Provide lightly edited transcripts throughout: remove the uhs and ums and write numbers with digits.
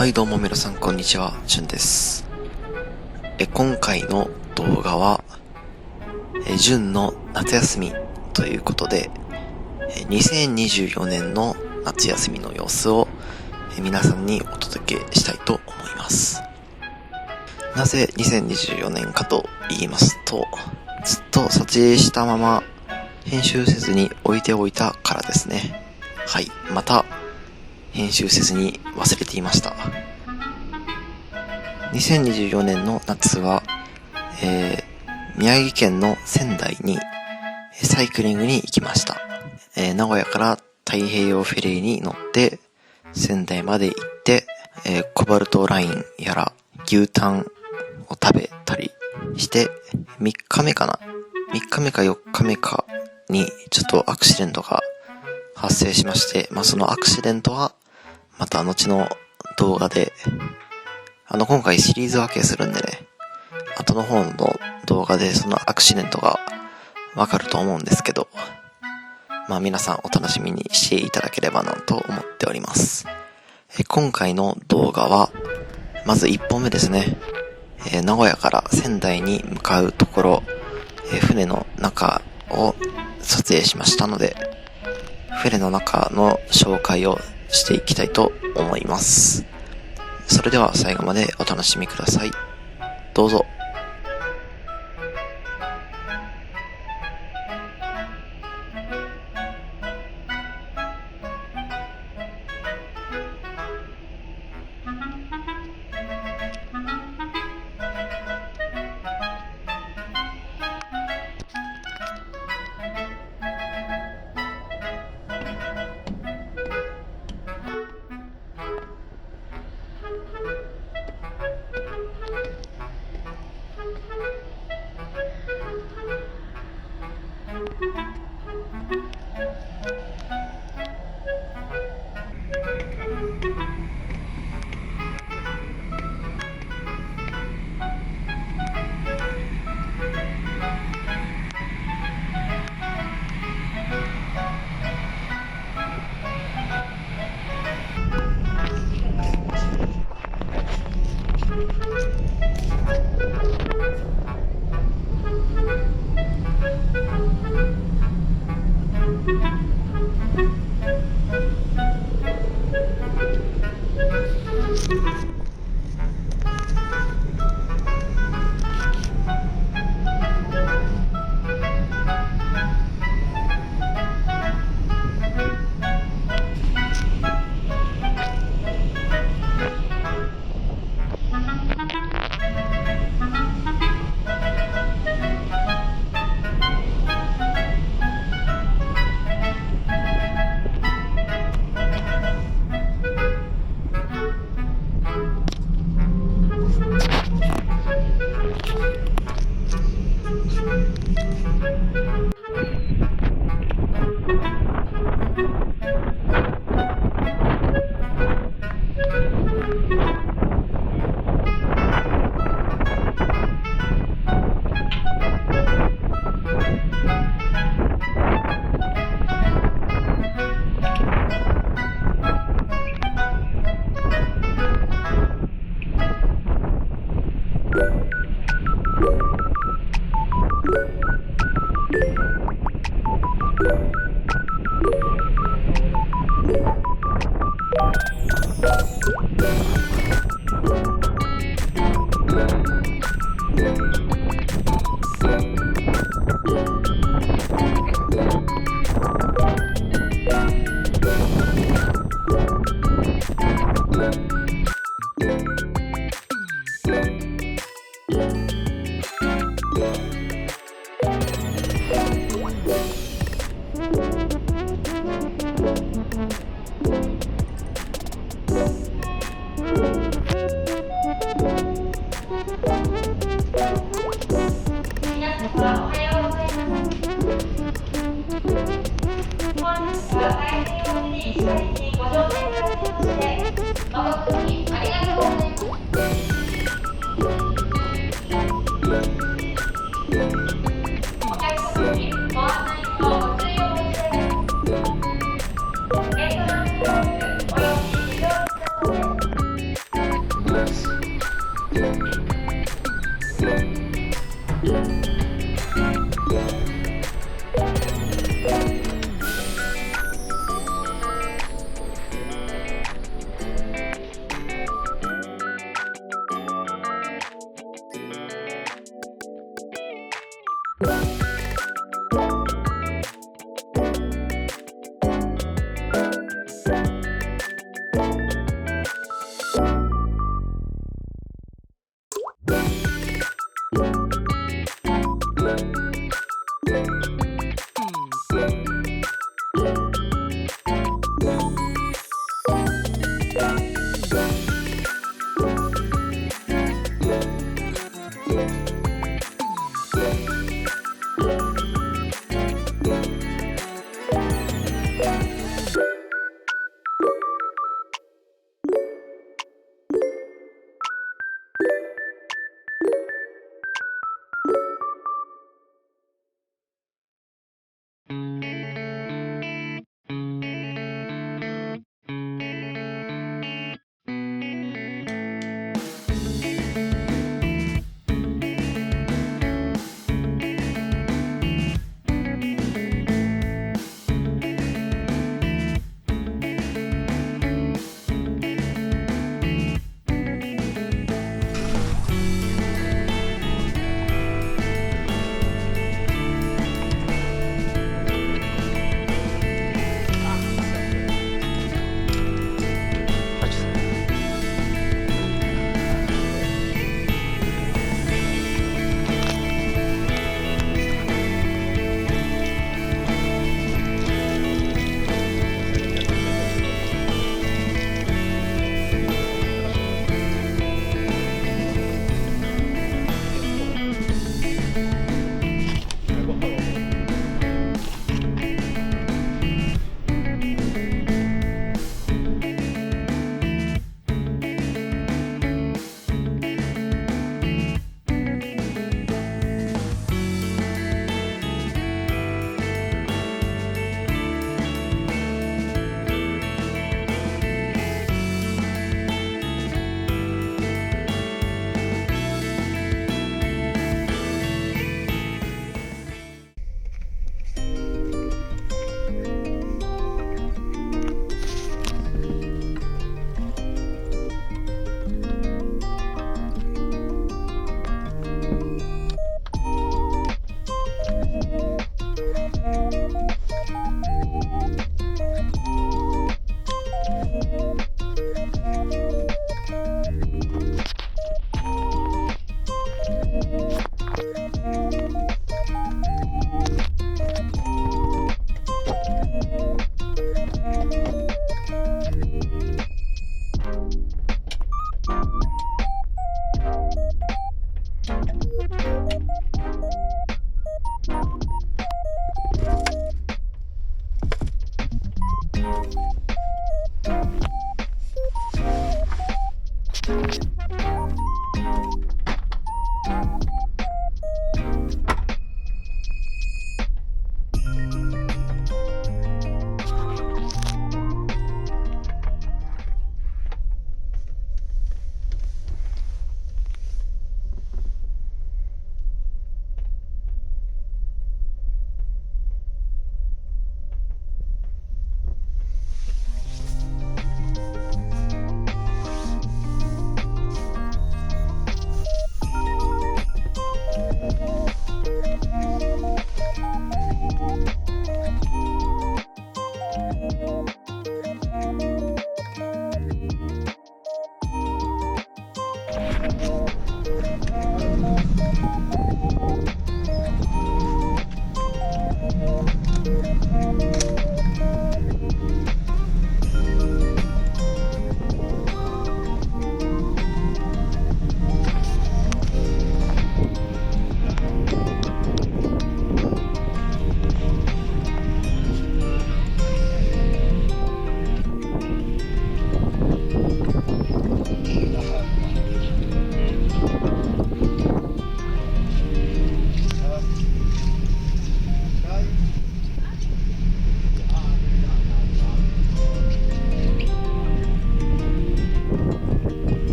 はいどうも皆さんこんにちは、じゅんです。今回の動画はじゅんの夏休みということで2024年の夏休みの様子を皆さんにお届けしたいと思います。なぜ2024年かと言いますと、ずっと撮影したまま編集せずに置いておいたからですね。はい、また編集せずに忘れていました。2024年の夏は、宮城県の仙台にサイクリングに行きました。名古屋から太平洋フェリーに乗って仙台まで行って、コバルトラインやら牛タンを食べたりして3日目か4日目かにちょっとアクシデントが発生しまして、そのアクシデントはまた後の動画で今回シリーズ分けするんでね、後の方の動画でそのアクシデントがわかると思うんですけど、皆さんお楽しみにしていただければなと思っております。今回の動画はまず1本目ですね。名古屋から仙台に向かうところ、船の中を撮影しましたので、船の中の紹介をしていきたいと思います。それでは最後までお楽しみください。どうぞ。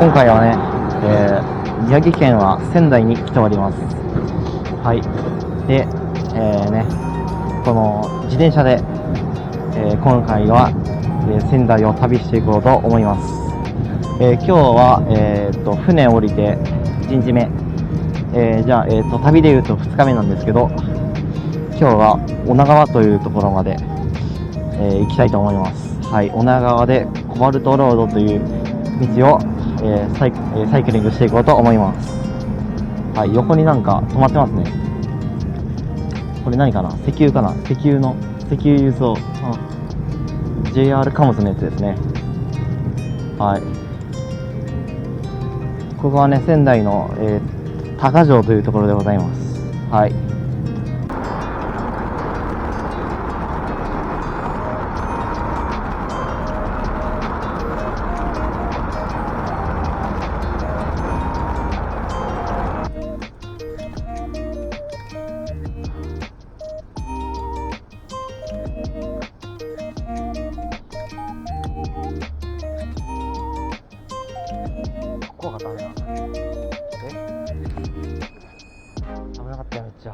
今回はね、宮城県は仙台に来ております。はい。で、この自転車で、今回は、仙台を旅していこうと思います。今日は、船を降りて1日目。じゃあ、旅でいうと2日目なんですけど、今日は女川というところまで、行きたいと思います。はい。女川でコバルトロードという道を、サイクリングしていこうと思います。はい。横になんか止まってますね。これ何かな、石油かな、石油輸送、JR 貨物のやつですね。はい。ここはね、仙台の、高城というところでございます。はい。ここがダメなんだ。危なかったよ、めっちゃ。